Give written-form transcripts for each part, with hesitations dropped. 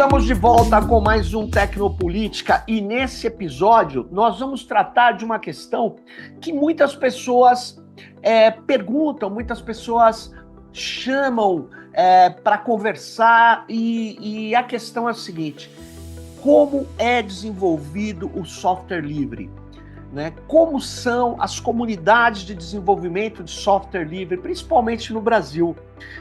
Estamos de volta com mais um Tecnopolítica e nesse episódio nós vamos tratar de uma questão que muitas pessoas perguntam, muitas pessoas chamam para conversar e a questão é a seguinte: como é desenvolvido o software livre? Né? Como são as comunidades de desenvolvimento de software livre, principalmente no Brasil?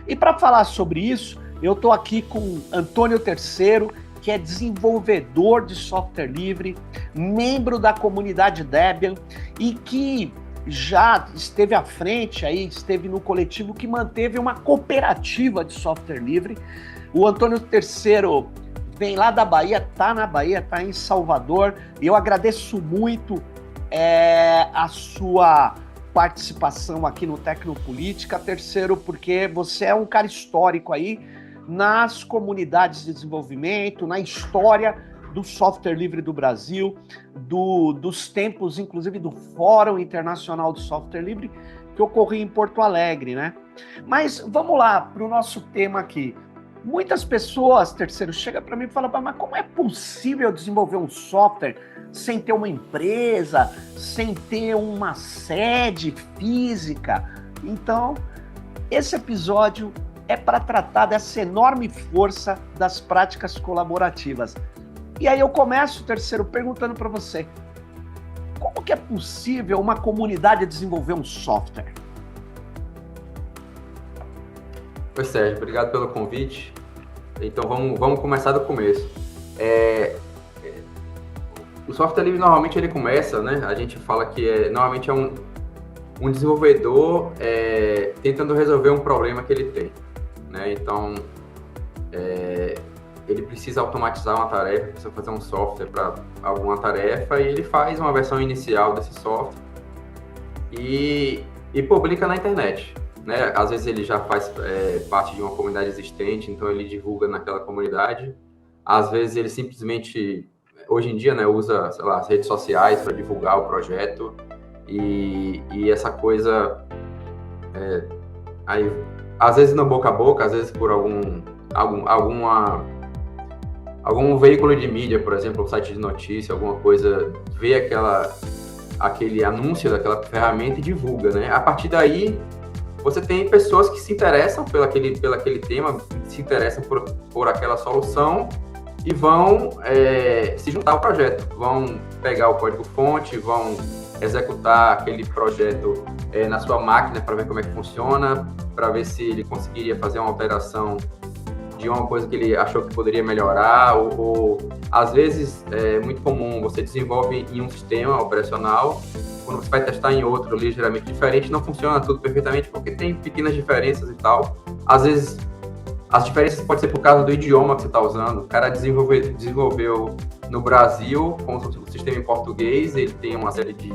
E para falar sobre isso, eu estou aqui com Antônio Terceiro, que é desenvolvedor de software livre, membro da comunidade Debian e que já esteve à frente, esteve no coletivo que manteve uma cooperativa de software livre. O Antônio Terceiro vem lá da Bahia, está na Bahia, está em Salvador, e eu agradeço muito a sua participação aqui no Tecnopolítica, Terceiro, porque você é um cara histórico aí nas comunidades de desenvolvimento, na história do software livre do Brasil, dos tempos, inclusive, do Fórum Internacional do Software Livre, que ocorria em Porto Alegre, né? Mas vamos lá para o nosso tema aqui. Muitas pessoas, Terceiro, chegam para mim e falam: mas como é possível desenvolver um software sem ter uma empresa, sem ter uma sede física? Então, esse episódio é para tratar dessa enorme força das práticas colaborativas. E aí eu começo, Terceiro, perguntando para você: como que é possível uma comunidade desenvolver um software? Oi, Sérgio, obrigado pelo convite. Então vamos começar do começo. O software livre normalmente ele começa, né? A gente fala que normalmente é um desenvolvedor tentando resolver um problema que ele tem, né? Então ele precisa automatizar uma tarefa, precisa fazer um software para alguma tarefa e ele faz uma versão inicial desse software e publica na internet. Né? Às vezes ele já faz parte de uma comunidade existente, então ele divulga naquela comunidade. Às vezes ele simplesmente, hoje em dia, né, usa, sei lá, as redes sociais para divulgar o projeto e essa coisa, aí, às vezes no boca a boca, às vezes por algum veículo de mídia, por exemplo, um site de notícia, alguma coisa, vê aquele anúncio daquela ferramenta e divulga, né? A partir daí, você tem pessoas que se interessam pelo aquele tema, se interessam por aquela solução e vão se juntar ao projeto, vão pegar o código-fonte, vão executar aquele projeto na sua máquina para ver como é que funciona, para ver se ele conseguiria fazer uma alteração de uma coisa que ele achou que poderia melhorar, ou às vezes é muito comum, você desenvolve em um sistema operacional, quando você vai testar em outro ligeiramente diferente, não funciona tudo perfeitamente, porque tem pequenas diferenças e tal. Às vezes, as diferenças podem ser por causa do idioma que você está usando. O cara desenvolveu no Brasil com o sistema em português, ele tem uma série de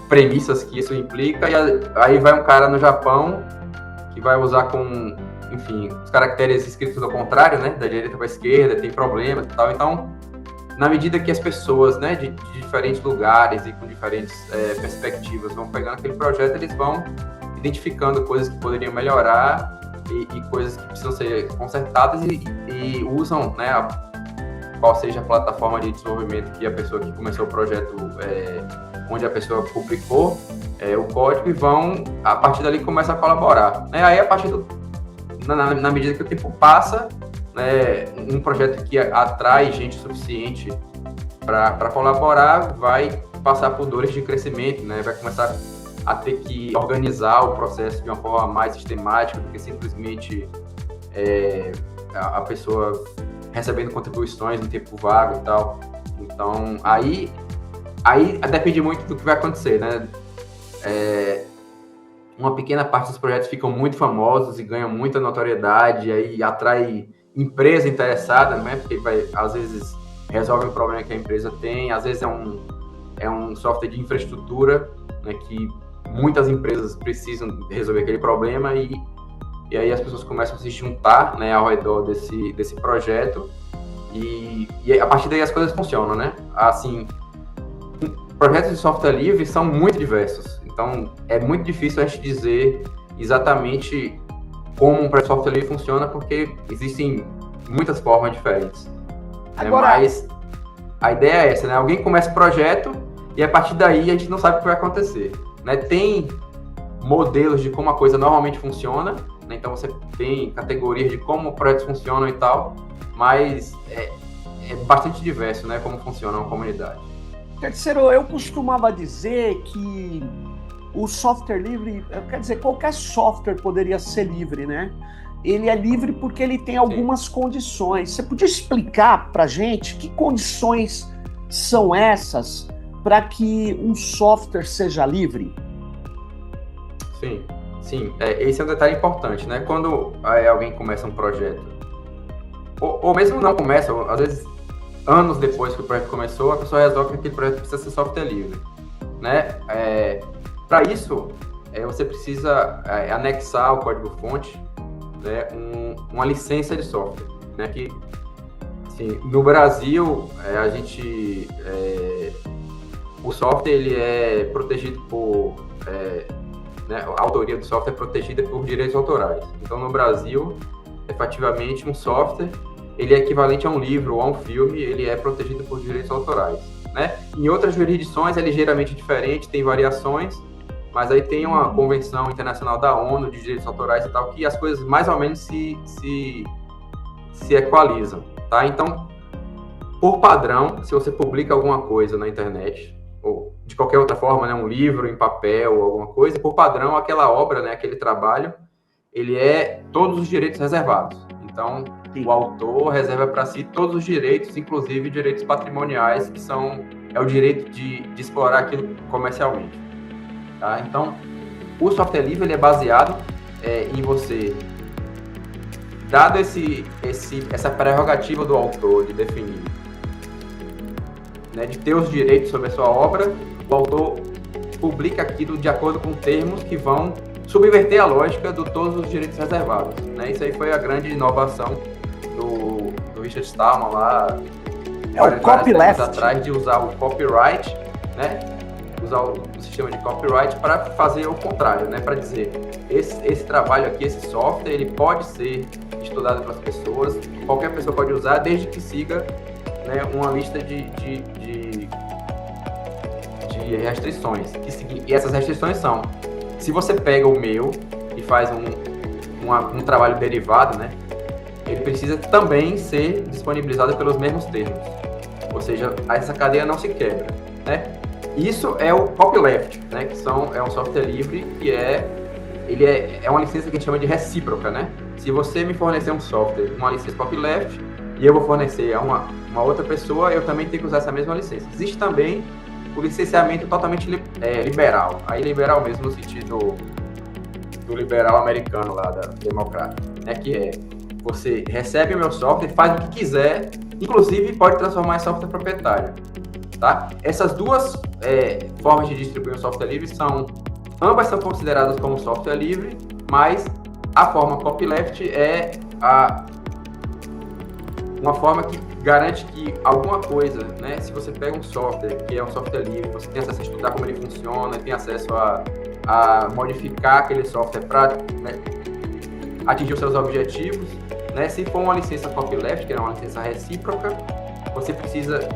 premissas que isso implica, e aí vai um cara no Japão que vai usar com, enfim, os caracteres escritos ao contrário, né, da direita para a esquerda, tem problemas e tal. Então, na medida que as pessoas, né, de diferentes lugares e com diferentes perspectivas vão pegando aquele projeto, eles vão identificando coisas que poderiam melhorar e coisas que precisam ser consertadas e usam, né, qual seja a plataforma de desenvolvimento que a pessoa que começou o projeto, onde a pessoa publicou o código, e vão, a partir dali, começam a colaborar. Né? Aí, na medida que o tempo passa, um projeto que atrai gente suficiente para colaborar vai passar por dores de crescimento, né? Vai começar a ter que organizar o processo de uma forma mais sistemática do que simplesmente a pessoa recebendo contribuições no tempo vago e tal. Então, aí depende muito do que vai acontecer, né? Uma pequena parte dos projetos ficam muito famosos e ganham muita notoriedade, aí atrai empresa interessada, né? Porque às vezes resolve um problema que a empresa tem, às vezes é um software de infraestrutura, né, que muitas empresas precisam resolver aquele problema e aí as pessoas começam a se juntar, né, ao redor desse projeto e a partir daí as coisas funcionam, né? Assim, projetos de software livre são muito diversos, então é muito difícil a gente dizer exatamente como um projeto de software livre funciona, porque existem muitas formas diferentes. Agora, mas a ideia é essa, né? Alguém começa o projeto e a partir daí a gente não sabe o que vai acontecer, né? Tem modelos de como a coisa normalmente funciona, né? Então você tem categorias de como projetos funcionam e tal, mas é bastante diverso, né? Como funciona uma comunidade. terceiro, eu costumava dizer que o software livre, quer dizer, qualquer software poderia ser livre, né? Ele é livre porque ele tem algumas condições. Você podia explicar para a gente que condições são essas para que um software seja livre? Sim. Esse é um detalhe importante, né? Quando alguém começa um projeto, ou mesmo não começa, às vezes anos depois que o projeto começou, a pessoa resolve que aquele projeto precisa ser software livre, né? Para isso, você precisa anexar ao código-fonte, né, uma licença de software, né? Que, assim, no Brasil, o software ele é protegido por né, a autoria do software é protegida por direitos autorais. Então, no Brasil, efetivamente, um software ele é equivalente a um livro ou a um filme, ele é protegido por direitos autorais, né? Em outras jurisdições é ligeiramente diferente, tem variações, mas aí tem uma convenção internacional da ONU de direitos autorais e tal, que as coisas mais ou menos se equalizam, tá? Então, por padrão, se você publica alguma coisa na internet, ou de qualquer outra forma, né, um livro em papel ou alguma coisa, por padrão, aquela obra, né, aquele trabalho, ele é todos os direitos reservados. Então, o autor reserva para si todos os direitos, inclusive direitos patrimoniais, que é o direito de explorar aquilo comercialmente. Tá? Então, o software livre ele é baseado em você, dado essa prerrogativa do autor de definir, né, de ter os direitos sobre a sua obra, o autor publica aquilo de acordo com termos que vão subverter a lógica de todos os direitos reservados, né? Isso aí foi a grande inovação do Richard Stallman lá, o copyleft atrás, de usar o copyright, né? Usar o sistema de copyright para fazer o contrário, né? Para dizer, esse trabalho aqui, esse software, ele pode ser estudado pelas pessoas, qualquer pessoa pode usar, desde que siga, né, uma lista de restrições. E essas restrições são: se você pega o meu e faz um trabalho derivado, né, ele precisa também ser disponibilizado pelos mesmos termos. Ou seja, essa cadeia não se quebra, né? Isso é o copyleft, né, que é um software livre que ele é uma licença que a gente chama de recíproca, né? Se você me fornecer um software, uma licença copyleft, e eu vou fornecer a uma outra pessoa, eu também tenho que usar essa mesma licença. Existe também o licenciamento totalmente liberal. Aí liberal mesmo no sentido do liberal americano lá, da democrata, né? Que é, você recebe o meu software, faz o que quiser, inclusive pode transformar em software proprietário, tá? Essas duas formas de distribuir um software livre ambas são consideradas como software livre, mas a forma copyleft é uma forma que garante que alguma coisa, né? Se você pega um software que é um software livre, você tem acesso a estudar como ele funciona, tem acesso a modificar aquele software para, né, atingir os seus objetivos, né? Se for uma licença copyleft, que é uma licença recíproca, você precisa,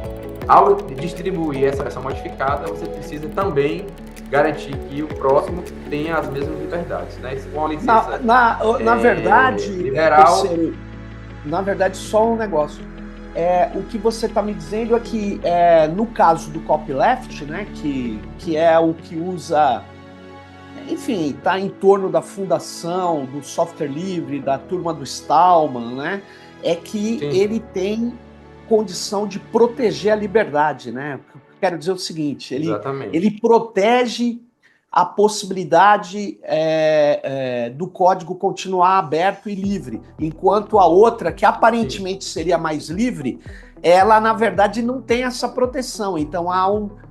ao distribuir essa versão modificada, você precisa também garantir que o próximo tenha as mesmas liberdades, né? Se for uma licença na verdade, liberal... Na verdade, só um negócio. O que você está me dizendo é que, no caso do copyleft, né, que é o que usa, enfim, está em torno da fundação, do software livre, da turma do Stallman, né, é que Sim. ele tem condição de proteger a liberdade, né? Quero dizer o seguinte, ele protege a possibilidade do código continuar aberto e livre, enquanto a outra, que aparentemente seria mais livre, ela, na verdade, não tem essa proteção. Então,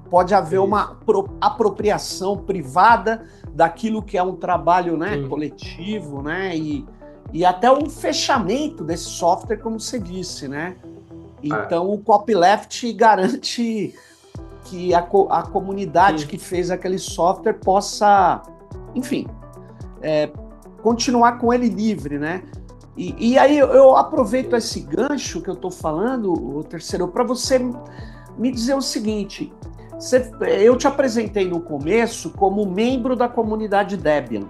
pode haver uma apropriação privada daquilo que é um trabalho, né, coletivo, né, e até um fechamento desse software, como você disse, né? Então, o copyleft garante que a comunidade que fez aquele software possa, enfim, continuar com ele livre, né? E aí eu aproveito esse gancho que eu estou falando, o terceiro, para você me dizer o seguinte: eu te apresentei no começo como membro da comunidade Debian.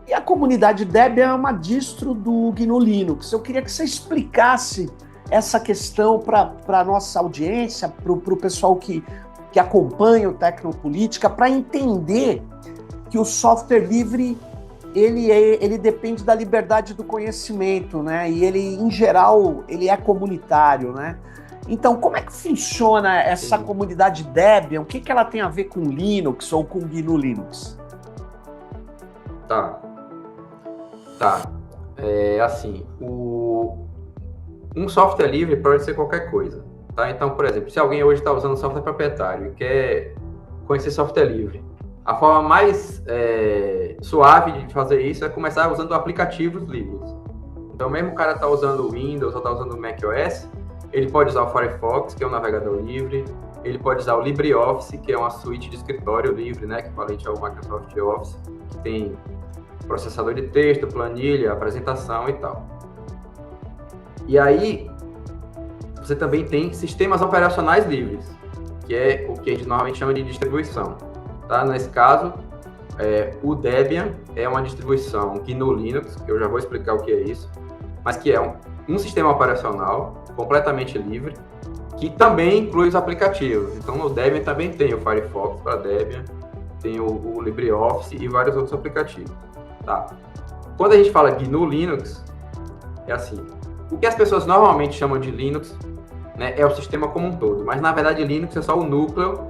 E a comunidade Debian é uma distro do GNU Linux. Eu queria que você explicasse essa questão para a nossa audiência, para o pessoal que acompanha o Tecnopolítica, para entender que o software livre ele depende da liberdade do conhecimento, né? E ele, em geral, ele é comunitário, né? Então, como é que funciona essa comunidade Debian? O que ela tem a ver com Linux ou com GNU Linux? Tá. Assim, um software livre pode ser qualquer coisa, tá? Então, por exemplo, se alguém hoje está usando software proprietário e quer conhecer software livre, a forma mais suave de fazer isso é começar usando aplicativos livres. Então, mesmo o cara está usando o Windows ou está usando o macOS, ele pode usar o Firefox, que é um navegador livre, ele pode usar o LibreOffice, que é uma suíte de escritório livre, né, equivalente ao Microsoft Office, que tem processador de texto, planilha, apresentação e tal. E aí, você também tem sistemas operacionais livres, que é o que a gente normalmente chama de distribuição. Tá? Nesse caso, o Debian é uma distribuição GNU Linux, que eu já vou explicar o que é isso, mas que é um sistema operacional completamente livre, que também inclui os aplicativos. Então, no Debian também tem o Firefox para Debian, tem o LibreOffice e vários outros aplicativos. Tá? Quando a gente fala GNU Linux, é assim, o que as pessoas normalmente chamam de Linux, né, é o sistema como um todo, mas na verdade Linux é só o núcleo,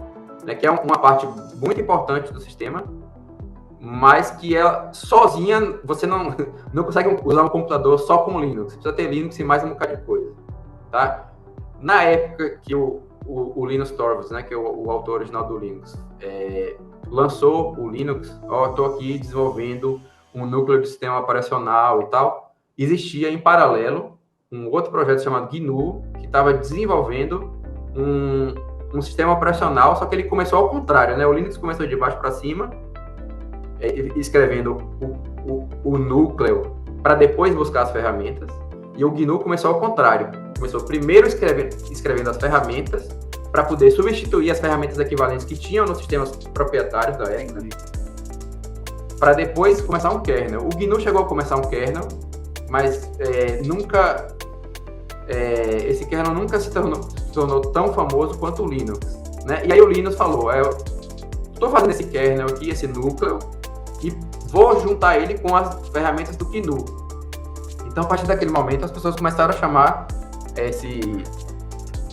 né, que é uma parte muito importante do sistema, mas que ela sozinha, você não consegue usar um computador só com Linux, precisa ter Linux e mais um bocado de coisa. Tá? Na época que o Linus Torvalds, né, que é o autor original do Linux, lançou o Linux, eu estou aqui desenvolvendo um núcleo de sistema operacional e tal, existia em paralelo um outro projeto chamado GNU, que estava desenvolvendo um sistema operacional, só que ele começou ao contrário, né? O Linux começou de baixo para cima, escrevendo o núcleo para depois buscar as ferramentas, e o GNU começou ao contrário. Começou primeiro escrevendo as ferramentas para poder substituir as ferramentas equivalentes que tinham nos sistemas proprietários da época, para depois começar um kernel. O GNU chegou a começar um kernel, mas esse kernel nunca se tornou tão famoso quanto o Linux, né? E aí o Linux falou, estou fazendo esse kernel aqui, esse núcleo, e vou juntar ele com as ferramentas do GNU. Então, a partir daquele momento, as pessoas começaram a chamar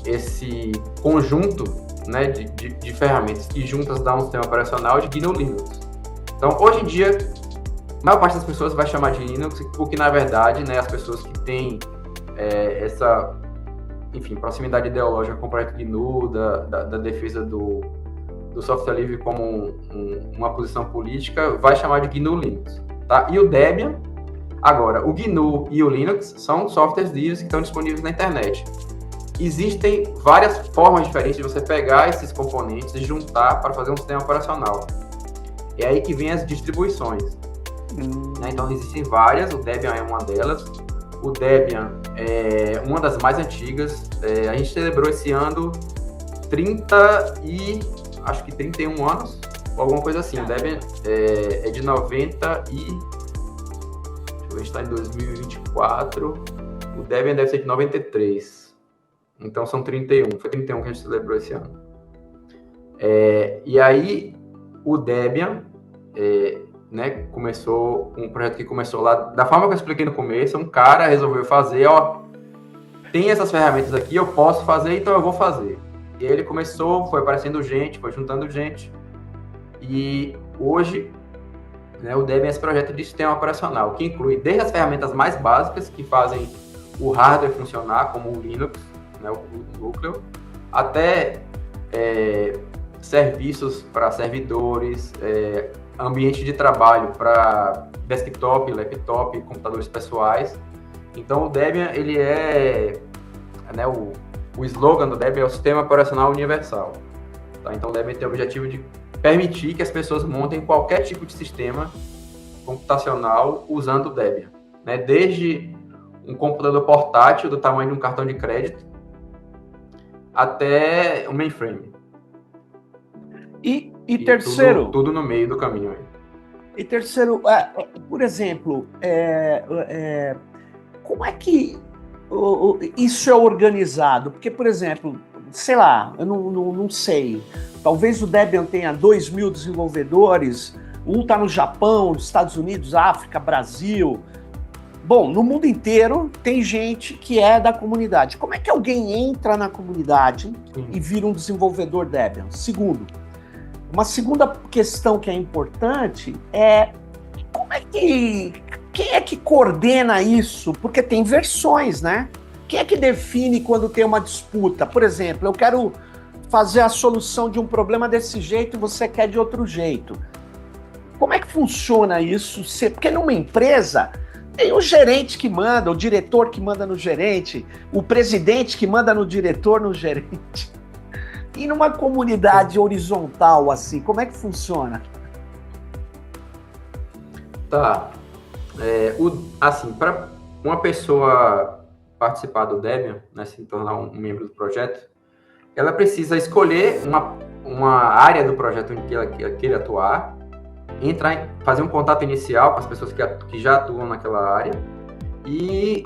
esse conjunto, né, de ferramentas que juntas dão um sistema operacional de GNU Linux. Então, hoje em dia, a maior parte das pessoas vai chamar de Linux, porque, na verdade, né, as pessoas que têm essa, enfim, proximidade ideológica com o projeto GNU, da defesa do software livre como uma posição política, vai chamar de GNU Linux. Tá? E o Debian, agora, o GNU e o Linux são softwares livres que estão disponíveis na internet. Existem várias formas diferentes de você pegar esses componentes e juntar para fazer um sistema operacional. É aí que vem as distribuições. Né? Então, existem várias, o Debian é uma delas. O Debian é uma das mais antigas. A gente celebrou esse ano 31 anos, ou alguma coisa assim. O Debian é de 90 e... Deixa eu ver, a gente está em 2024. O Debian deve ser de 93. Então são 31. Foi 31 que a gente celebrou esse ano. E aí, o Debian... né, começou um projeto que começou lá, da forma que eu expliquei no começo, um cara resolveu fazer, tem essas ferramentas aqui, eu posso fazer, então eu vou fazer. E aí ele começou, foi aparecendo gente, foi juntando gente, e hoje, né, o Debian é esse projeto de sistema operacional, que inclui desde as ferramentas mais básicas, que fazem o hardware funcionar, como o Linux, né, o núcleo, até serviços para servidores, ambiente de trabalho para desktop, laptop, computadores pessoais. Então, o Debian, ele né, o slogan do Debian é o Sistema Operacional Universal. Tá? Então, o Debian tem o objetivo de permitir que as pessoas montem qualquer tipo de sistema computacional usando o Debian. Né? Desde um computador portátil do tamanho de um cartão de crédito até o mainframe. E terceiro... Tudo no meio do caminho. E terceiro, por exemplo, como é que isso é organizado? Porque, por exemplo, sei lá, eu não sei, talvez o Debian tenha 2.000 desenvolvedores, um está no Japão, nos Estados Unidos, África, Brasil. Bom, no mundo inteiro tem gente que é da comunidade. Como é que alguém entra na comunidade e vira um desenvolvedor Debian? Segundo, uma segunda questão que é importante é quem é que coordena isso? Porque tem versões, né? Quem é que define quando tem uma disputa? Por exemplo, eu quero fazer a solução de um problema desse jeito e você quer de outro jeito. Como é que funciona isso? Porque numa empresa tem o gerente que manda, o diretor que manda no gerente, o presidente que manda no diretor, no gerente. E numa comunidade horizontal assim, como é que funciona? Tá. Assim, para uma pessoa participar do Debian, né, se tornar um membro do projeto, ela precisa escolher uma área do projeto em que ela queira atuar, fazer um contato inicial com as pessoas que já atuam naquela área e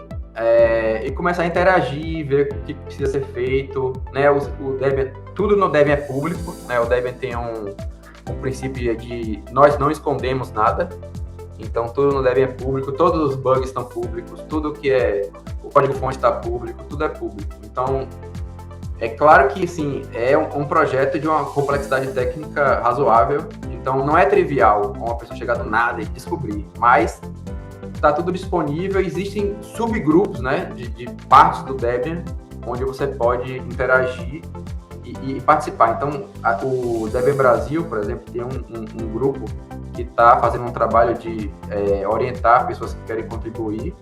começar a interagir, ver o que precisa ser feito, né? O Debian, tudo no Debian é público, né? O Debian tem um princípio de nós não escondemos nada, então tudo no Debian é público, todos os bugs estão públicos, tudo que o código-fonte está público, tudo é público. Então, é claro que, sim, é um projeto de uma complexidade técnica razoável, então não é trivial uma pessoa chegar do nada e descobrir, mas está tudo disponível, existem subgrupos, né, de partes do Debian, onde você pode interagir e participar. Então, o Debian Brasil, por exemplo, tem um grupo que está fazendo um trabalho de orientar pessoas que querem contribuir,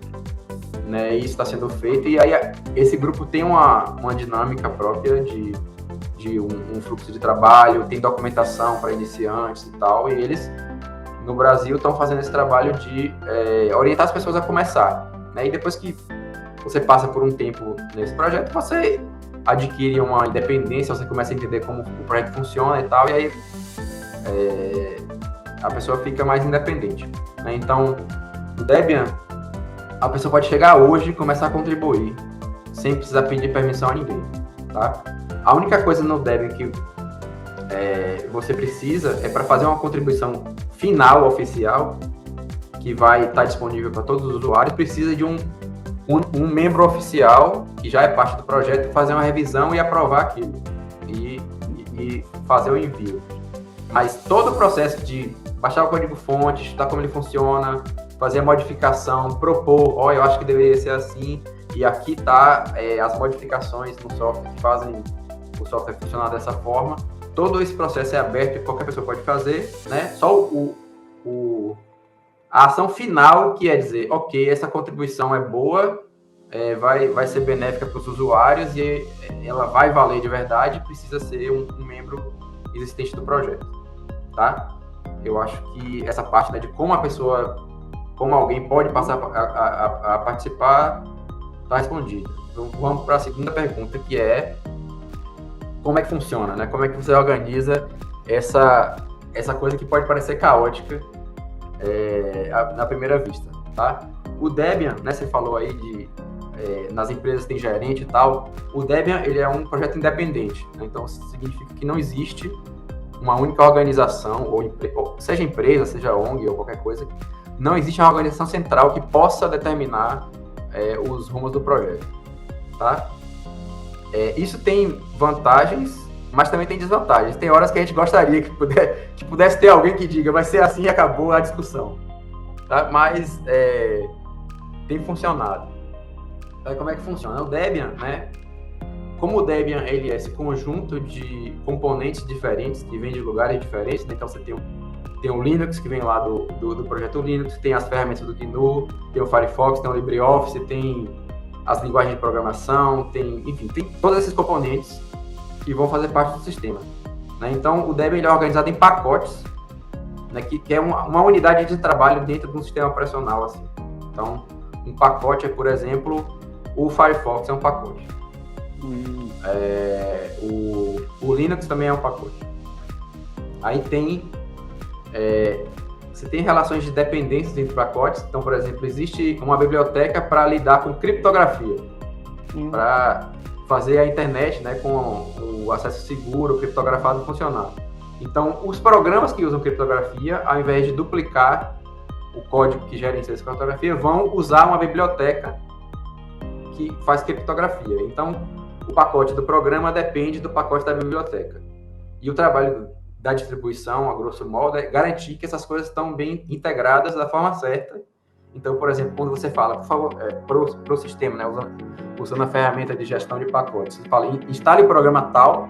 né, e isso está sendo feito, e aí esse grupo tem uma dinâmica própria de um fluxo de trabalho, tem documentação para iniciantes e tal, e eles, no Brasil, estão fazendo esse trabalho de orientar as pessoas a começar, né, e depois que você passa por um tempo nesse projeto, você adquire uma independência, você começa a entender como o projeto funciona e tal, e aí a pessoa fica mais independente, né? Então, o Debian, a pessoa pode chegar hoje e começar a contribuir, sem precisar pedir permissão a ninguém, tá? A única coisa no Debian que você precisa é para fazer uma contribuição final, oficial, que vai estar disponível para todos os usuários, precisa de um membro oficial, que já é parte do projeto, fazer uma revisão e aprovar aquilo, e fazer o envio. Mas todo o processo de baixar o código-fonte, estudar como ele funciona, fazer a modificação, propor, eu acho que deveria ser assim, e aqui tá as modificações no software que fazem o software funcionar dessa forma. Todo esse processo é aberto e qualquer pessoa pode fazer, né? Só a ação final, que é dizer, ok, essa contribuição é boa, vai ser benéfica para os usuários e ela vai valer de verdade, precisa ser um membro existente do projeto, tá? Eu acho que essa parte, né, de como alguém pode passar a participar, está respondida. Então, vamos para a segunda pergunta, que é como é que funciona, né? Como é que você organiza essa coisa que pode parecer caótica na primeira vista, tá? O Debian, né, você falou aí nas empresas tem gerente e tal, o Debian, ele é um projeto independente, né? Então significa que não existe uma única organização, ou seja empresa, seja ONG ou qualquer coisa, não existe uma organização central que possa determinar os rumos do projeto, tá? Isso tem vantagens, mas também tem desvantagens. Tem horas que a gente gostaria que pudesse ter alguém que diga, vai ser assim e acabou a discussão, tá? Mas tem funcionado. Aí, como é que funciona? O Debian, né? Como o Debian ele é esse conjunto de componentes diferentes que vêm de lugares diferentes, né? Então você tem o Linux, que vem lá do projeto Linux, tem as ferramentas do GNU, tem o Firefox, tem o LibreOffice, tem as linguagens de programação, tem todos esses componentes que vão fazer parte do sistema, né? Então, o Debian ele é organizado em pacotes, né, que é uma unidade de trabalho dentro de um sistema operacional, assim. Então, Um pacote é, por exemplo, o Firefox é um pacote. O Linux também é um pacote. Aí você tem relações de dependências entre pacotes. Então, por exemplo, existe uma biblioteca para lidar com criptografia, para fazer a internet, né, com o acesso seguro, criptografado funcionar. Então, os programas que usam criptografia, ao invés de duplicar o código que gerencia essa criptografia, vão usar uma biblioteca que faz criptografia. Então, o pacote do programa depende do pacote da biblioteca. E o trabalho da distribuição, a grosso modo, é garantir que essas coisas estão bem integradas da forma certa. Então, por exemplo, quando você fala, por favor, para o sistema, né, usando a ferramenta de gestão de pacotes, você fala, instale o programa tal,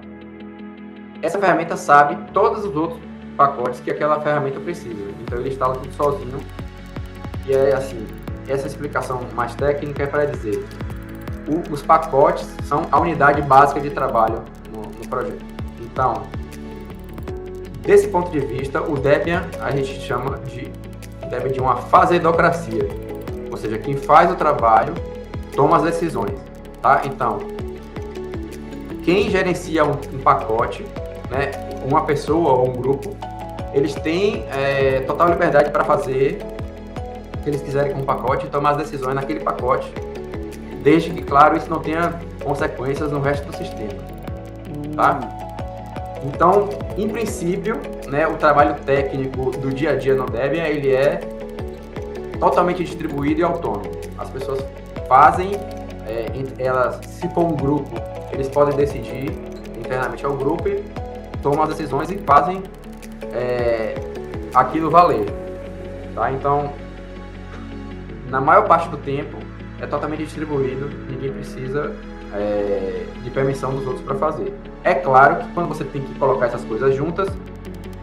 essa ferramenta sabe todos os outros pacotes que aquela ferramenta precisa. Então, ele instala tudo sozinho. E é assim, essa explicação mais técnica é para dizer, os pacotes são a unidade básica de trabalho no projeto. Então, desse ponto de vista, o Debian a gente chama de uma fazedocracia, ou seja, quem faz o trabalho toma as decisões, tá? Então, quem gerencia um pacote, né, uma pessoa ou um grupo, eles têm total liberdade para fazer o que eles quiserem com o pacote e tomar as decisões naquele pacote, desde que, claro, isso não tenha consequências no resto do sistema, tá? Então, em princípio, né, o trabalho técnico do dia a dia no Debian, ele é totalmente distribuído e autônomo. As pessoas fazem, se for um grupo, eles podem decidir internamente ao grupo e tomam as decisões e fazem aquilo valer, tá? Então, na maior parte do tempo, é totalmente distribuído, ninguém precisa de permissão dos outros para fazer. É claro que quando você tem que colocar essas coisas juntas,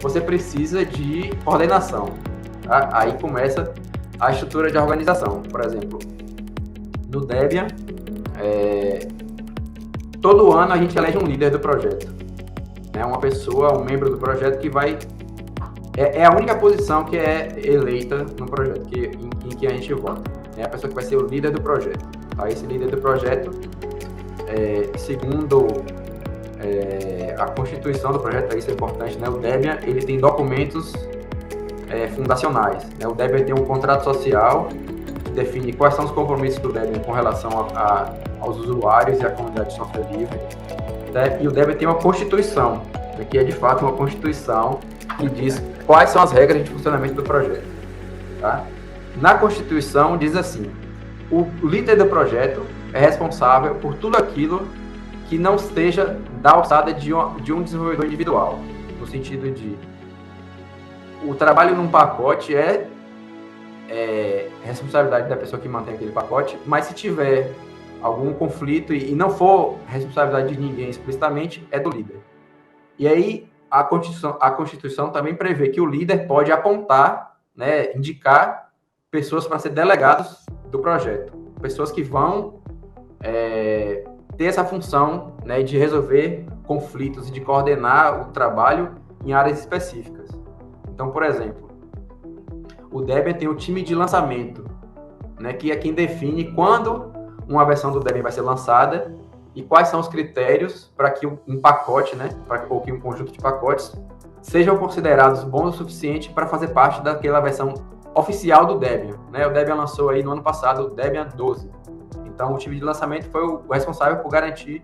você precisa de coordenação, tá? Aí começa a estrutura de organização. Por exemplo, no Debian, todo ano a gente elege um líder do projeto, né? Uma pessoa, um membro do projeto que vai... É a única posição que é eleita no projeto, em que a gente vota. É a pessoa que vai ser o líder do projeto. Tá? Esse líder do projeto, segundo a constituição do projeto, isso é importante, né? O Debian, ele tem documentos fundacionais, né? O Debian tem um contrato social que define quais são os compromissos do Debian com relação aos usuários e à comunidade de software livre, né? E o Debian tem uma constituição, que é de fato uma constituição que diz quais são as regras de funcionamento do projeto, tá? Na Constituição diz assim, o líder do projeto é responsável por tudo aquilo que não esteja da alçada de um desenvolvedor individual, no sentido de o trabalho num pacote é responsabilidade da pessoa que mantém aquele pacote, mas se tiver algum conflito e não for responsabilidade de ninguém explicitamente, é do líder. E aí a Constituição também prevê que o líder pode apontar, né, indicar pessoas para ser delegados do projeto, pessoas que vão ter essa função, né, de resolver conflitos e de coordenar o trabalho em áreas específicas. Então, por exemplo, o Debian tem o time de lançamento, né, que é quem define quando uma versão do Debian vai ser lançada e quais são os critérios para que um pacote, né, ou que um conjunto de pacotes sejam considerados bons o suficiente para fazer parte daquela versão oficial do Debian, né? O Debian lançou aí no ano passado o Debian 12. Então, o time de lançamento foi o responsável por garantir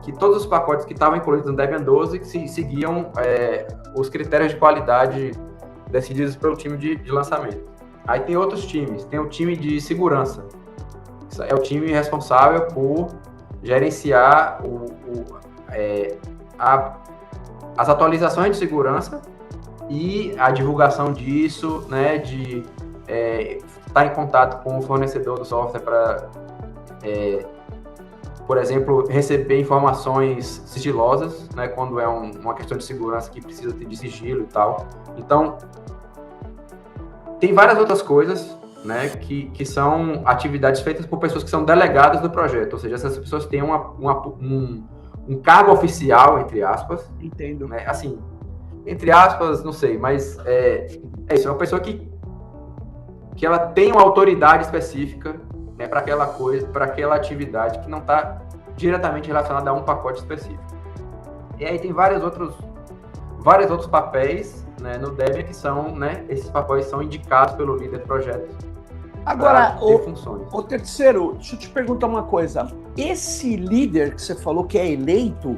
que todos os pacotes que estavam incluídos no Debian 12 seguiam os critérios de qualidade decididos pelo time de lançamento. Aí tem outros times, tem o time de segurança. É o time responsável por gerenciar as atualizações de segurança e a divulgação disso, né, de estar em contato com o fornecedor do software para, por exemplo, receber informações sigilosas, né, quando é uma questão de segurança que precisa ter de sigilo e tal. Então, tem várias outras coisas, né, que são atividades feitas por pessoas que são delegadas do projeto, ou seja, essas pessoas têm um cargo oficial, entre aspas. Entendo. Né, assim, entre aspas, não sei, mas é isso, é uma pessoa que que ela tem uma autoridade específica, né, para aquela coisa, para aquela atividade que não está diretamente relacionada a um pacote específico. E aí tem vários outros papéis, né, no Debian que são, né, esses papéis são indicados pelo líder de projeto. Agora, o terceiro, deixa eu te perguntar uma coisa. Esse líder que você falou que é eleito,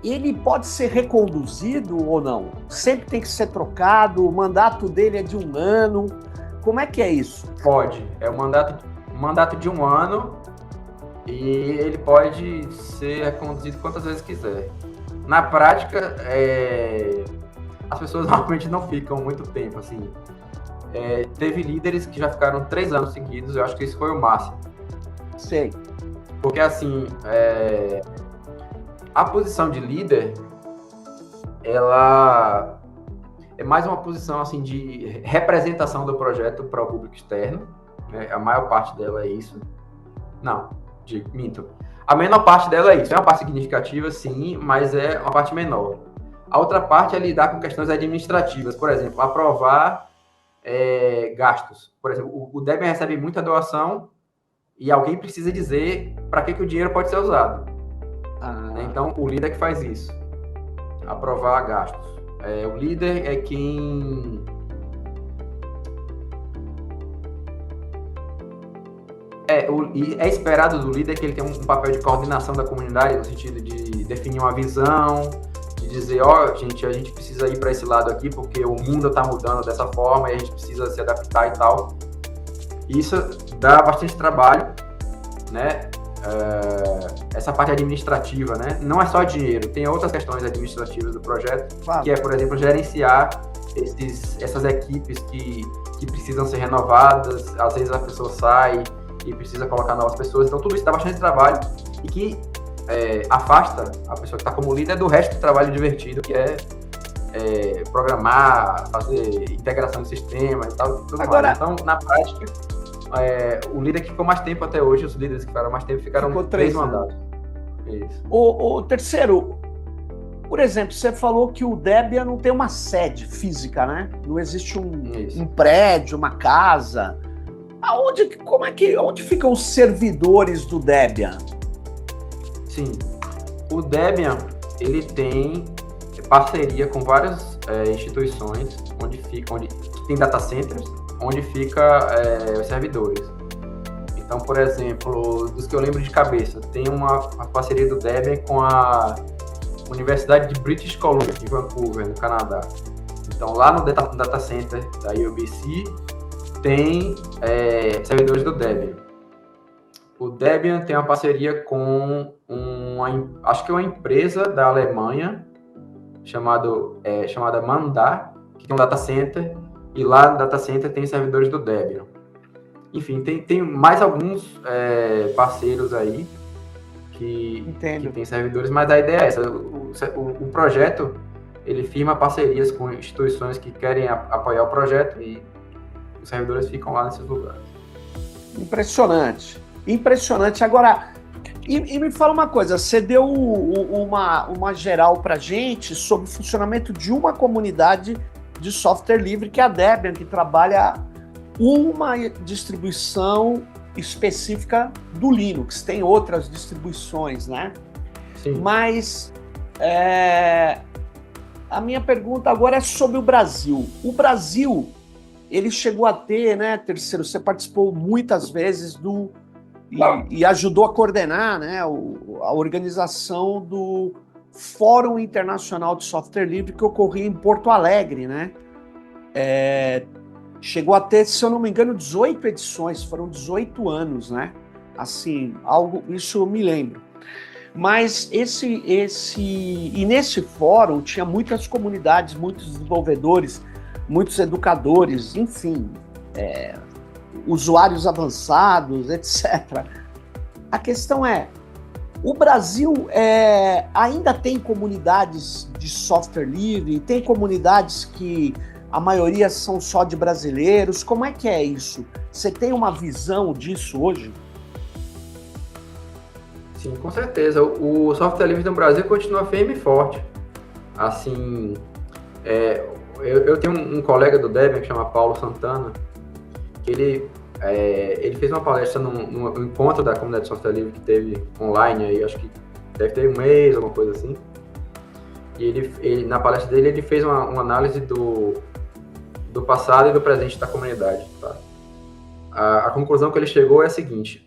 ele pode ser reconduzido ou não? Sempre tem que ser trocado? O mandato dele é de 1 ano? Como é que é isso? Pode. É um mandato de 1 ano e ele pode ser reconduzido quantas vezes quiser. Na prática, as pessoas normalmente não ficam muito tempo, assim. Teve líderes que já ficaram 3 anos seguidos, eu acho que isso foi o máximo. Sei. Porque, assim, a posição de líder, ela é mais uma posição, assim, de representação do projeto para o público externo, né? A maior parte dela é isso. Não, minto. A menor parte dela é isso. É uma parte significativa, sim, mas é uma parte menor. A outra parte é lidar com questões administrativas. Por exemplo, aprovar gastos. Por exemplo, o Debian recebe muita doação e alguém precisa dizer para que o dinheiro pode ser usado. Então, o líder que faz isso. Aprovar gastos. O líder é quem... É esperado do líder que ele tenha um papel de coordenação da comunidade, no sentido de definir uma visão, de dizer, gente, a gente precisa ir para esse lado aqui, porque o mundo está mudando dessa forma e a gente precisa se adaptar e tal. Isso dá bastante trabalho, né? Essa parte administrativa, né? Não é só dinheiro, tem outras questões administrativas do projeto, que é, por exemplo, gerenciar essas equipes que precisam ser renovadas, às vezes a pessoa sai e precisa colocar novas pessoas, então tudo isso dá bastante trabalho e que afasta a pessoa que está como líder do resto do trabalho divertido, que é programar, fazer integração de sistema e tal, tudo mais. Então, na prática, o líder que ficou mais tempo até hoje, os líderes que ficaram mais tempo, ficaram 3 mandatos. Isso. O terceiro, por exemplo, você falou que o Debian não tem uma sede física, né? Não existe um prédio, uma casa. Onde ficam os servidores do Debian? Sim, o Debian, ele tem parceria com várias instituições onde tem data centers, onde fica os servidores. Então, por exemplo, dos que eu lembro de cabeça, tem uma parceria do Debian com a Universidade de British Columbia, em Vancouver, no Canadá. Então, lá no data center da UBC, tem servidores do Debian. O Debian tem uma parceria com acho que é uma empresa da Alemanha chamada Mandar, que tem um data center, e lá no data center tem servidores do Debian. Enfim, tem mais alguns parceiros aí que tem servidores, mas a ideia é essa. O projeto, ele firma parcerias com instituições que querem apoiar o projeto e os servidores ficam lá nesses lugares. Impressionante. Agora, e me fala uma coisa, você deu uma geral pra gente sobre o funcionamento de uma comunidade de software livre, que é a Debian, que trabalha uma distribuição específica do Linux. Tem outras distribuições, né? Sim. Mas a minha pergunta agora é sobre o Brasil. O Brasil, ele chegou a ter, né, Terceiro, você participou muitas vezes e ajudou a coordenar, né, a organização do Fórum Internacional de Software Livre, que ocorria em Porto Alegre, né? Chegou a ter, se eu não me engano, 18 edições, foram 18 anos, né? Assim, isso eu me lembro. Mas e nesse fórum tinha muitas comunidades, muitos desenvolvedores, muitos educadores, enfim, usuários avançados, etc. A questão é, o Brasil ainda tem comunidades de software livre, tem comunidades que a maioria são só de brasileiros. Como é que é isso? Você tem uma visão disso hoje? Sim, com certeza. O software livre no Brasil continua firme e forte. Assim, eu tenho um colega do Debian que chama Paulo Santana, que ele fez uma palestra num encontro da comunidade de software livre que teve online aí, acho que deve ter um mês, alguma coisa assim. E ele na palestra dele, ele fez uma análise do passado e do presente da comunidade, tá? A conclusão que ele chegou é a seguinte: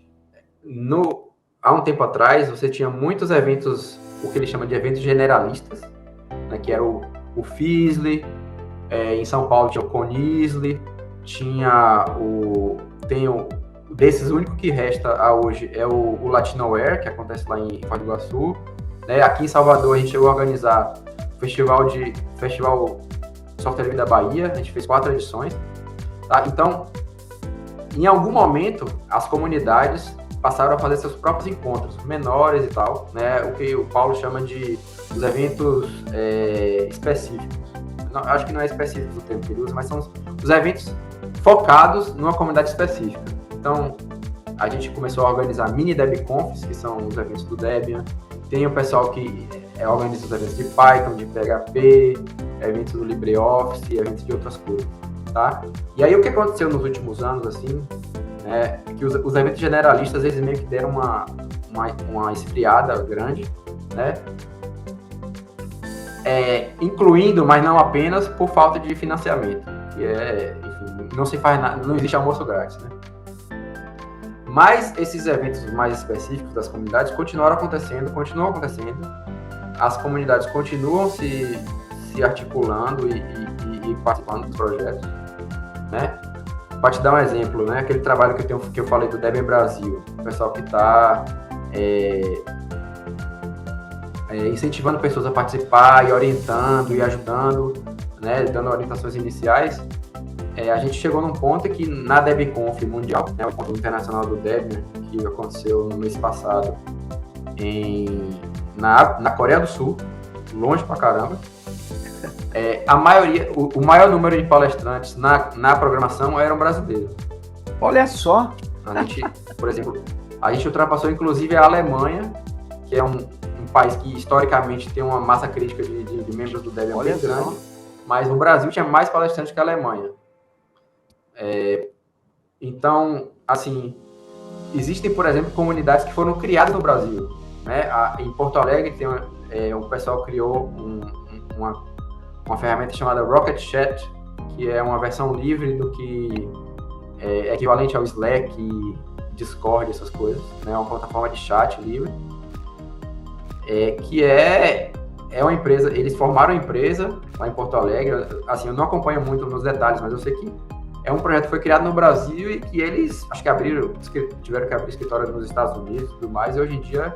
há um tempo atrás, você tinha muitos eventos, o que ele chama de eventos generalistas, né, que era o FISLE, em São Paulo tinha o CONISLE, desses, o único que resta hoje é o Latinoware, que acontece lá em Foz do Iguaçu, né? Aqui em Salvador a gente chegou a organizar o Festival Software Livre da Bahia, a gente fez 4 edições, tá? Então, em algum momento, as comunidades passaram a fazer seus próprios encontros, menores e tal, né? O que o Paulo chama de os eventos específicos. Não, acho que não é específico o termo que ele usa, mas são os eventos focados numa comunidade específica. Então, a gente começou a organizar mini DebConfs, que são os eventos do Debian. Tem o pessoal que organiza os eventos de Python, de PHP, eventos do LibreOffice, eventos de outras coisas, tá? E aí, o que aconteceu nos últimos anos, assim, é que os eventos generalistas, eles meio que deram uma esfriada grande, né? Incluindo, mas não apenas, por falta de financiamento, que enfim, não se faz nada, não existe almoço grátis, né? Mas esses eventos mais específicos das comunidades continuam acontecendo, as comunidades continuam se articulando e participando dos projetos, né? Para te dar um exemplo, né? Aquele trabalho que eu falei do Debian Brasil, o pessoal que está incentivando pessoas a participar e orientando e ajudando, né? Dando orientações iniciais. A gente chegou num ponto que na DebConf mundial, né, o encontro internacional do Debian, que aconteceu no mês passado na Coreia do Sul, longe pra caramba, o maior número de palestrantes na programação eram brasileiros. Olha só! Por exemplo, a gente ultrapassou inclusive a Alemanha, que é um país que historicamente tem uma massa crítica de membros do Debian bem grande, mas no Brasil tinha mais palestrantes que a Alemanha. Então, assim, existem, por exemplo, comunidades que foram criadas no Brasil, né? Em Porto Alegre o pessoal criou uma ferramenta chamada Rocket Chat, que é uma versão livre do que é equivalente ao Slack, Discord, essas coisas, né? Uma plataforma de chat livre, que é uma empresa. Eles formaram a empresa lá em Porto Alegre. Assim, eu não acompanho muito nos detalhes, mas eu sei que é um projeto que foi criado no Brasil e que eles, acho que tiveram que abrir escritório nos Estados Unidos e tudo mais, e hoje em dia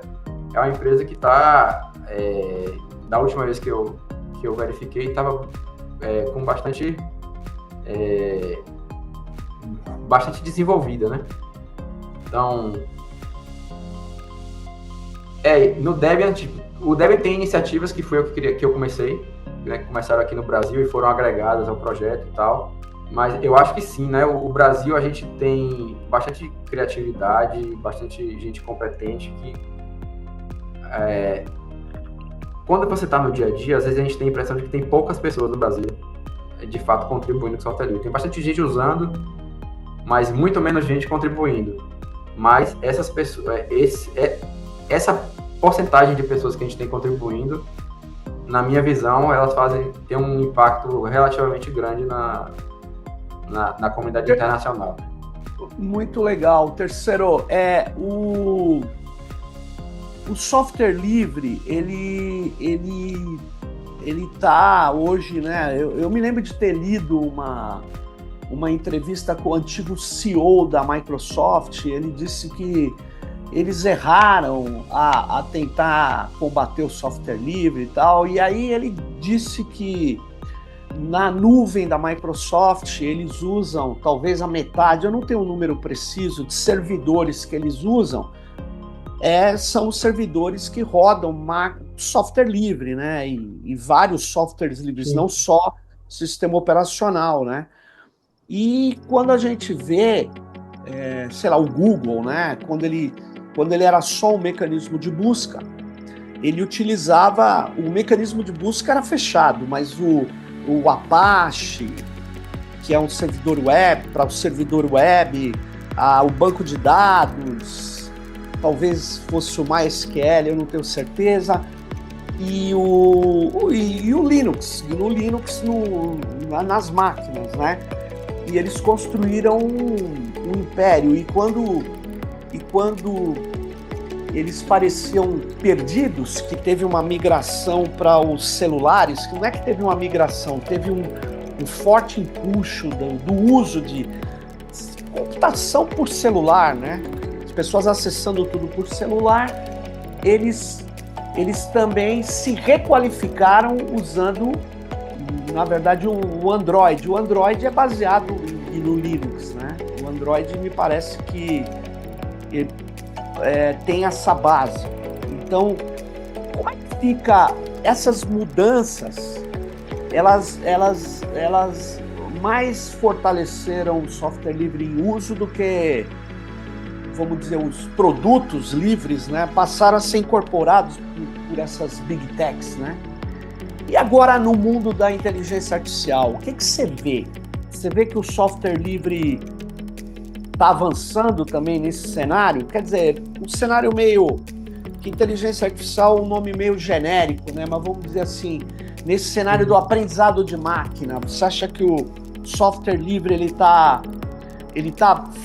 é uma empresa que está, da última vez que eu verifiquei, estava com bastante desenvolvida, né? Então, no Debian, o Debian tem iniciativas que foi que eu comecei, né, que começaram aqui no Brasil e foram agregadas ao projeto e tal. Mas eu acho que sim, né? O Brasil, a gente tem bastante criatividade, bastante gente competente que... quando você está no dia a dia, às vezes a gente tem a impressão de que tem poucas pessoas no Brasil, de fato, contribuindo com o software livre. Tem bastante gente usando, mas muito menos gente contribuindo. Mas essas pessoas... essa porcentagem de pessoas que a gente tem contribuindo, na minha visão, elas têm um impacto relativamente grande na comunidade internacional. Muito legal. Terceiro, o software livre, ele tá hoje, né? Eu me lembro de ter lido uma entrevista com o antigo CEO da Microsoft. Ele disse que eles erraram a tentar combater o software livre e tal, e aí ele disse que na nuvem da Microsoft eles usam talvez a metade, eu não tenho um número preciso, de servidores que eles usam, são os servidores que rodam software livre, né? E vários softwares livres, sim, não só sistema operacional, né? E quando a gente vê, sei lá, o Google, né? Quando ele era só um mecanismo de busca, ele utilizava, o mecanismo de busca era fechado, mas o Apache, que é um servidor web, para o servidor web, o banco de dados, talvez fosse o MySQL, eu não tenho certeza, e o Linux, e no Linux nas máquinas, né? E eles construíram um império, e quando eles pareciam perdidos, que teve uma migração para os celulares, que não é que teve uma migração, teve um forte empuxo do uso de computação por celular, né? As pessoas acessando tudo por celular, eles também se requalificaram usando, na verdade, o Android. O Android é baseado no Linux, né? O Android me parece que tem essa base. Então, como é que fica essas mudanças? Elas mais fortaleceram o software livre em uso do que, vamos dizer, os produtos livres, né? Passaram a ser incorporados por essas big techs, né? E agora, no mundo da inteligência artificial, o que você vê? Você vê que o software livre está avançando também nesse cenário? Quer dizer, um cenário meio que inteligência artificial é um nome meio genérico, né? Mas vamos dizer assim, nesse cenário do aprendizado de máquina, você acha que o software livre ele tá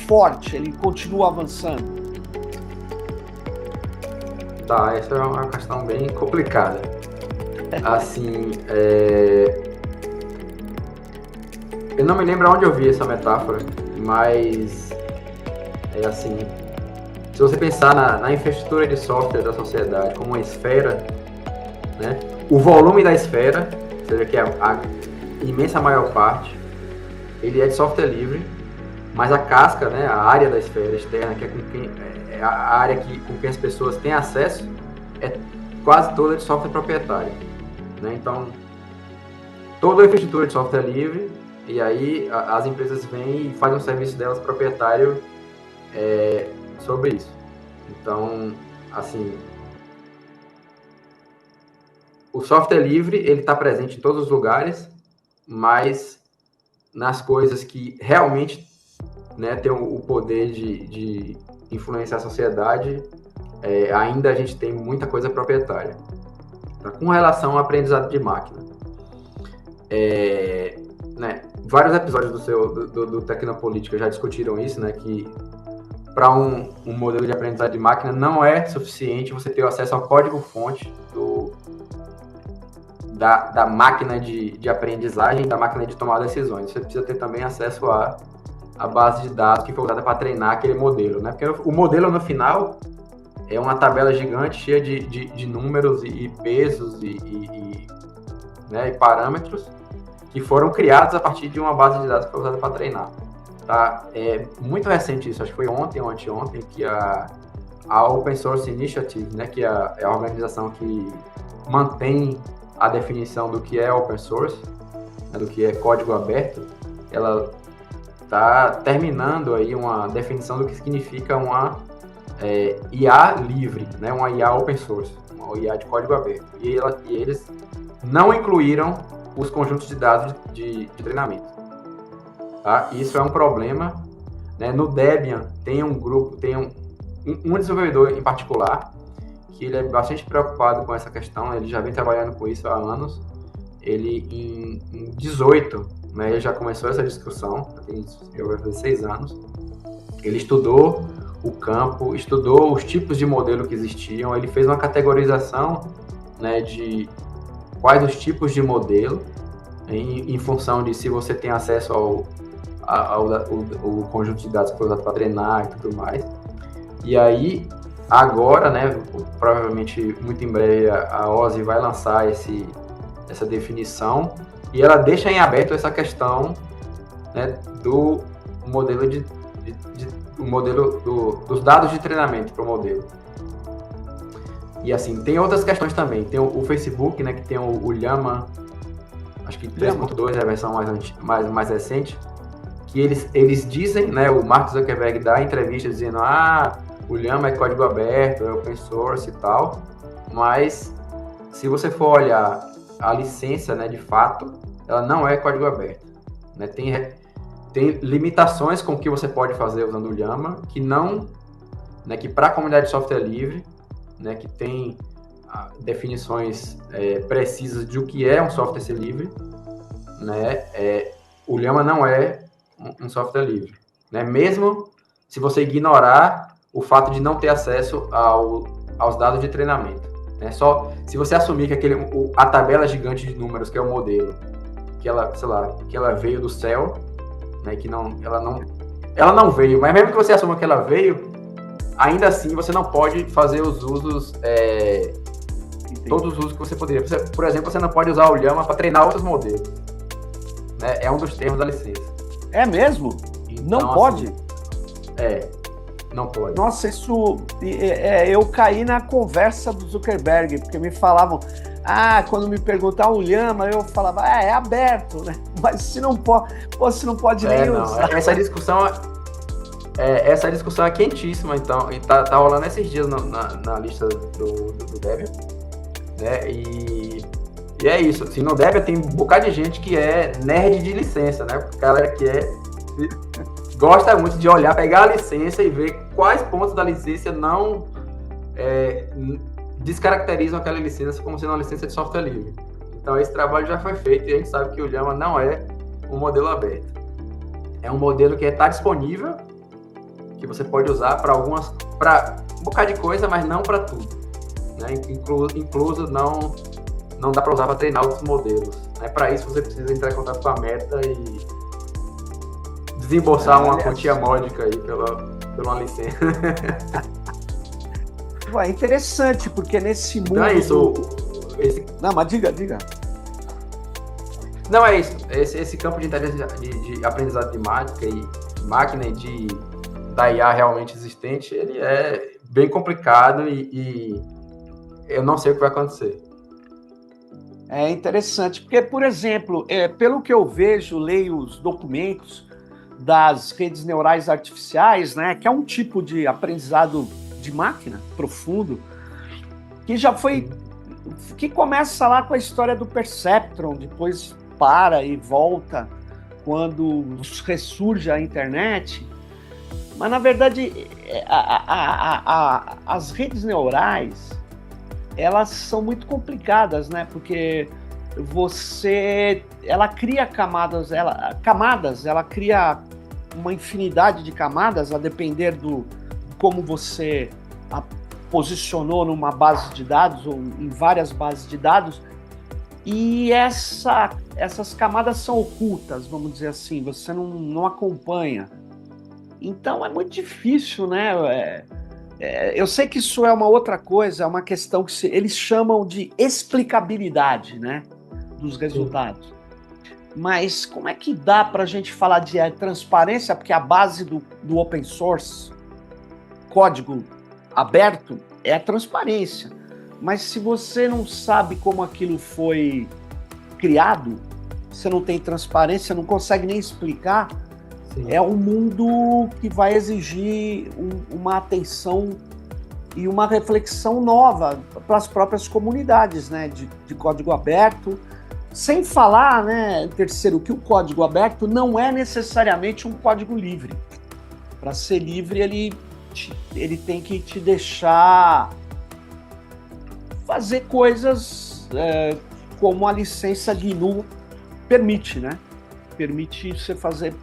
forte, ele continua avançando? Tá, essa é uma questão bem complicada. Assim, eu não me lembro onde eu vi essa metáfora, mas é assim, se você pensar na infraestrutura de software da sociedade como uma esfera, né, o volume da esfera, ou seja, que é a imensa maior parte, ele é de software livre, mas a casca, né, a área da esfera externa, que é a área com quem as pessoas têm acesso, é quase toda de software proprietário, né? Então, toda a infraestrutura de software livre, e aí as empresas vêm e fazem um serviço delas proprietário sobre isso. Então, assim, o software livre, ele está presente em todos os lugares, mas nas coisas que realmente, né, tem o poder de influenciar a sociedade, ainda a gente tem muita coisa proprietária. Tá? Com relação ao aprendizado de máquina, né, vários episódios do Tecnopolítica já discutiram isso, né, que para um modelo de aprendizado de máquina não é suficiente você ter acesso ao código-fonte da máquina de aprendizagem, da máquina de tomar decisões. Você precisa ter também acesso à base de dados que foi usada para treinar aquele modelo, né? Porque o modelo, no final, é uma tabela gigante cheia de números e pesos né, e parâmetros que foram criados a partir de uma base de dados que foi usada para treinar. Tá? É muito recente isso, acho que foi ontem ou anteontem, que a Open Source Initiative, né, que é a organização que mantém a definição do que é open source, né, do que é código aberto, ela está terminando aí uma definição do que significa uma IA livre, né, uma IA open source, uma IA de código aberto. E eles não incluíram os conjuntos de dados de treinamento. Tá? Isso é um problema, né? No Debian tem um grupo, tem um desenvolvedor em particular que ele é bastante preocupado com essa questão, ele já vem trabalhando com isso há anos. Ele, em 18, né, ele já começou essa discussão, eu vou fazer 6 anos. Ele estudou o campo, estudou os tipos de modelo que existiam, ele fez uma categorização, né, de quais os tipos de modelo, em função de se você tem acesso ao conjunto de dados que foi usado para treinar e tudo mais. E aí, agora, né, provavelmente muito em breve a OSI vai lançar essa definição e ela deixa em aberto essa questão, né, do modelo dos dados de treinamento para o modelo. E assim, tem outras questões também. Tem o Facebook, né, que tem o Llama, acho que 3.2 é a versão mais recente, que eles dizem, né, o Mark Zuckerberg dá entrevista dizendo o Llama é código aberto, é open source e tal, mas se você for olhar a licença, né, de fato, ela não é código aberto, né? Tem limitações com o que você pode fazer usando o Llama, que não, né, que para a comunidade de software livre, né, que tem definições precisas de o que é um software ser livre, né, o Llama não é um software livre, né, mesmo se você ignorar o fato de não ter acesso aos dados de treinamento, né, só se você assumir que a tabela gigante de números, que é o modelo, que ela, sei lá, que ela veio do céu, né, que ela não veio, mas mesmo que você assuma que ela veio, ainda assim você não pode fazer os usos, todos os usos que você poderia. Por exemplo, você não pode usar o Llama para treinar outros modelos, né? É um dos termos da licença. É mesmo? Então, não pode? Assim, não pode. Nossa, isso... eu caí na conversa do Zuckerberg, porque me falavam... quando me perguntavam o Llama, eu falava, é aberto, né? Mas se não pode nem usar. Essa discussão é quentíssima, então, e tá rolando esses dias na lista do Debian, né? E é isso, assim, no Debian tem um bocado de gente que é nerd de licença, né? Galera que gosta muito de olhar, pegar a licença e ver quais pontos da licença não descaracterizam aquela licença como sendo uma licença de software livre. Então esse trabalho já foi feito e a gente sabe que o Llama não é um modelo aberto. É um modelo que está disponível, que você pode usar para um bocado de coisa, mas não para tudo, né? Incluso não dá para usar para treinar outros modelos, né? Para isso você precisa entrar em contato com a Meta e desembolsar uma quantia módica aí pela licença. É interessante, porque nesse mundo... Não é isso. Não, mas diga. Não, é isso. Esse campo de inteligência, de aprendizado de máquina e da IA realmente existente, ele é bem complicado e eu não sei o que vai acontecer. É interessante, porque, por exemplo, pelo que eu vejo, leio os documentos das redes neurais artificiais, né, que é um tipo de aprendizado de máquina profundo, que já foi... que começa lá com a história do Perceptron, depois para e volta quando ressurge a internet. Mas, na verdade, as redes neurais, elas são muito complicadas, né? Porque ela cria camadas, ela cria uma infinidade de camadas a depender do como você a posicionou numa base de dados ou em várias bases de dados, e essas camadas são ocultas, vamos dizer assim, você não acompanha. Então é muito difícil, né? Eu sei que isso é uma outra coisa, é uma questão que eles chamam de explicabilidade, né, dos resultados. Mas como é que dá para a gente falar de transparência? Porque a base do open source, código aberto, é a transparência. Mas se você não sabe como aquilo foi criado, você não tem transparência, não consegue nem explicar, sim, é um mundo que vai exigir uma atenção e uma reflexão nova para as próprias comunidades, né, de código aberto. Sem falar, né, terceiro, que o código aberto não é necessariamente um código livre. Para ser livre, ele tem que te deixar fazer coisas como a licença GNU permite, né? Permite você fazer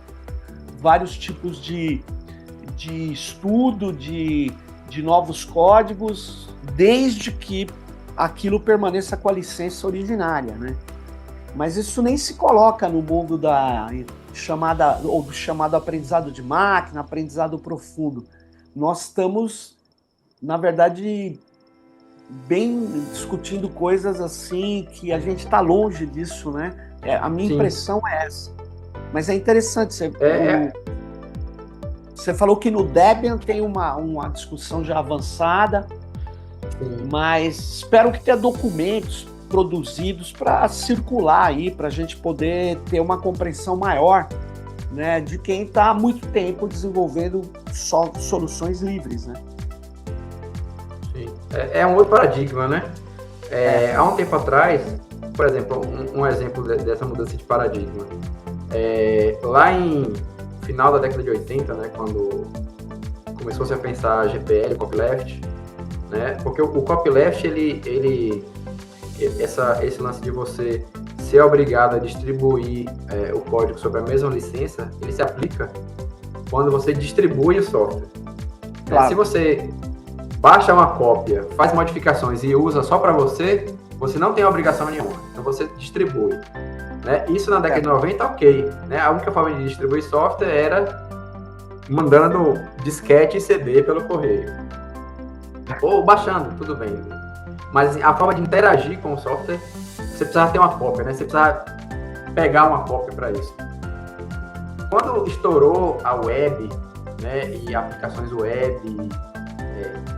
vários tipos de estudo, de novos códigos, desde que aquilo permaneça com a licença originária, né? Mas isso nem se coloca no mundo do chamado aprendizado de máquina, aprendizado profundo. Nós estamos, na verdade, bem discutindo coisas assim que a gente está longe disso, né? A minha impressão é essa. Mas é interessante, você falou que no Debian tem uma discussão já avançada, sim, mas espero que tenha documentos produzidos para circular aí, para a gente poder ter uma compreensão maior, né, de quem está há muito tempo desenvolvendo só soluções livres, né? Sim. É um outro paradigma, né? Há um tempo atrás, por exemplo, um exemplo dessa mudança de paradigma. Lá em final da década de 80, né, quando começou-se a pensar GPL, copyleft, né, porque o copyleft, esse lance de você ser obrigado a distribuir o código sobre a mesma licença, ele se aplica quando você distribui o software. Claro. Se você baixa uma cópia, faz modificações e usa só para você, você não tem obrigação nenhuma. Então você distribui. Né? Isso na década de 90, ok. Né? A única forma de distribuir software era mandando disquete e CD pelo correio. Ou baixando, tudo bem. Mas a forma de interagir com o software, você precisava ter uma cópia, né? Você precisava pegar uma cópia para isso. Quando estourou a web, né, e aplicações web,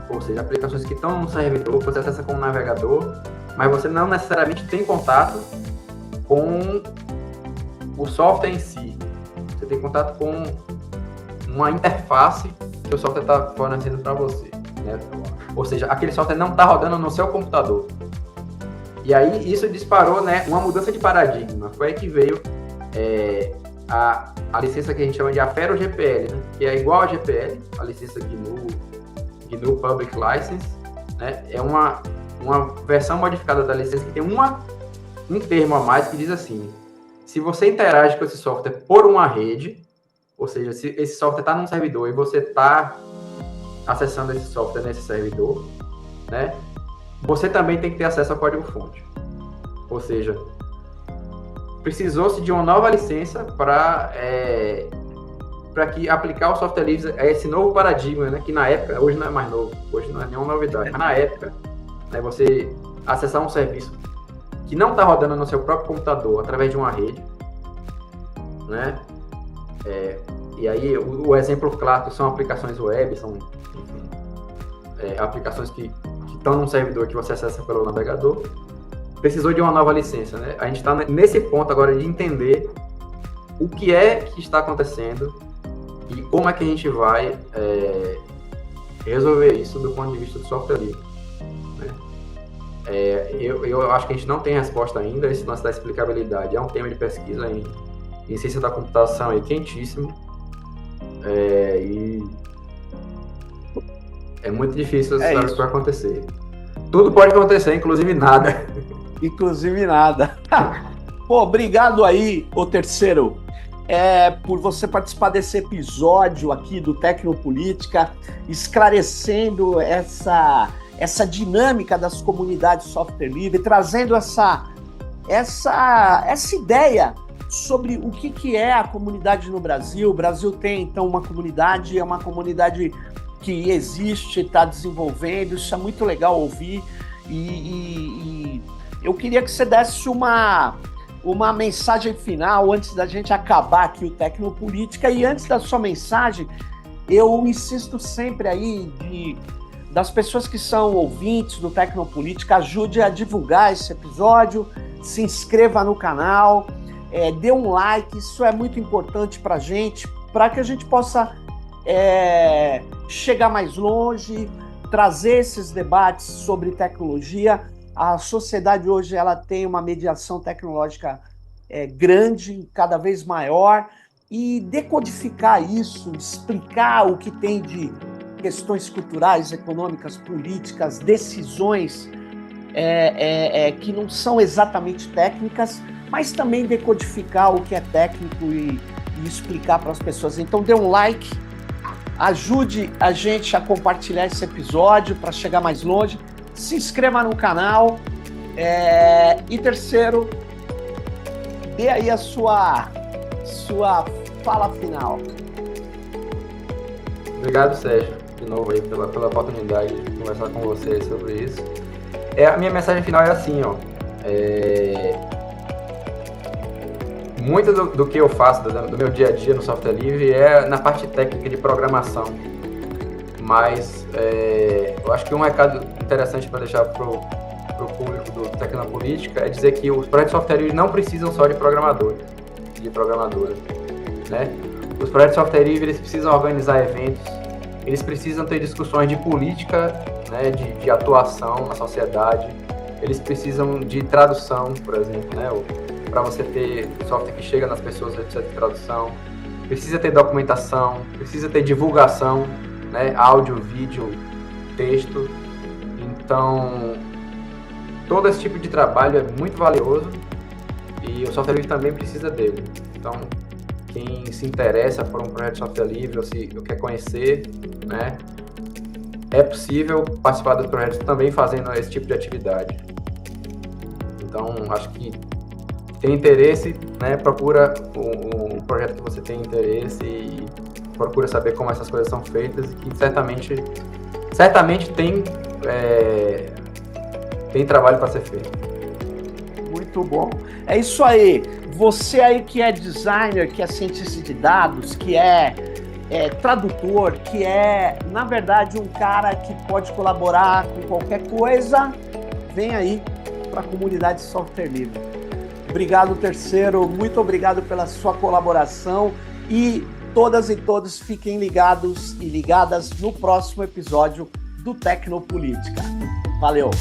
ou seja, aplicações que estão no servidor, você acessa com um navegador, mas você não necessariamente tem contato com o software em si. Você tem contato com uma interface que o software está fornecendo para você. Né? Ou seja, aquele software não está rodando no seu computador. E aí isso disparou, né, uma mudança de paradigma. Foi aí que veio a licença que a gente chama de Affero GPL, né? Que é igual a GPL, a licença GNU Public License, né? É uma versão modificada da licença que tem um termo a mais que diz assim: se você interage com esse software por uma rede, ou seja, se esse software está num servidor e você está acessando esse software nesse servidor, né? Você também tem que ter acesso ao código-fonte. Ou seja, precisou-se de uma nova licença para que aplicar o software livre a esse novo paradigma, né? Que na época, hoje não é mais novo, hoje não é nenhuma novidade, mas na época, né, você acessar um serviço que não está rodando no seu próprio computador através de uma rede, né? E aí o exemplo clássico são aplicações web, são aplicações que estão num servidor que você acessa pelo navegador. Precisou de uma nova licença, né? A gente está nesse ponto agora de entender o que é que está acontecendo e como é que a gente vai resolver isso do ponto de vista do software livre. Né? Eu acho que a gente não tem resposta ainda. Esse lance da explicabilidade é um tema de pesquisa em ciência da computação aí quentíssimo. E é muito difícil saber o que vai acontecer. Tudo pode acontecer, inclusive nada. Inclusive nada. Pô, obrigado aí, ô Terceiro, por você participar desse episódio aqui do Tecnopolítica, esclarecendo essa dinâmica das comunidades software livre, trazendo essa ideia sobre o que é a comunidade no Brasil. O Brasil tem, então, uma comunidade, é uma comunidade que existe, está desenvolvendo, isso é muito legal ouvir, e eu queria que você desse uma mensagem final antes da gente acabar aqui o Tecnopolítica. E antes da sua mensagem, eu insisto sempre aí das pessoas que são ouvintes do Tecnopolítica, ajude a divulgar esse episódio, se inscreva no canal, dê um like, isso é muito importante para que a gente possa chegar mais longe, trazer esses debates sobre tecnologia. A sociedade hoje ela tem uma mediação tecnológica grande, cada vez maior, e decodificar isso, explicar o que tem de questões culturais, econômicas, políticas, decisões que não são exatamente técnicas, mas também decodificar o que é técnico e explicar para as pessoas. Então dê um like, ajude a gente a compartilhar esse episódio para chegar mais longe. Se inscreva no canal. E Terceiro, dê aí a sua fala final. Obrigado, Sérgio, de novo aí pela oportunidade de conversar com vocês sobre isso. A minha mensagem final é assim, ó. Muito do que eu faço, do meu dia a dia no software livre, é na parte técnica de programação. Mas eu acho que um recado interessante para deixar para o público do Tecnopolítica é dizer que os projetos de software livre não precisam só de programadores, de programadoras, né? Os projetos de software livre eles precisam organizar eventos, eles precisam ter discussões de política, né, de atuação na sociedade, eles precisam de tradução, por exemplo, né? Para você ter software que chega nas pessoas, você precisa de tradução, precisa ter documentação, precisa ter divulgação, né? Áudio, vídeo, texto. Então, todo esse tipo de trabalho é muito valioso e o software livre também precisa dele. Então, quem se interessa por um projeto de software livre ou se quer conhecer, né, é possível participar dos projetos também fazendo esse tipo de atividade. Então, acho que tem interesse, né, procura o projeto que você tem interesse e procura saber como essas coisas são feitas, que certamente tem trabalho para ser feito. Muito bom. É isso aí. Você aí que é designer, que é cientista de dados, que é tradutor, que é, na verdade, um cara que pode colaborar com qualquer coisa, vem aí para a comunidade de software livre. Obrigado, Terceiro. Muito obrigado pela sua colaboração e todas e todos fiquem ligados e ligadas no próximo episódio do Tecnopolítica. Valeu!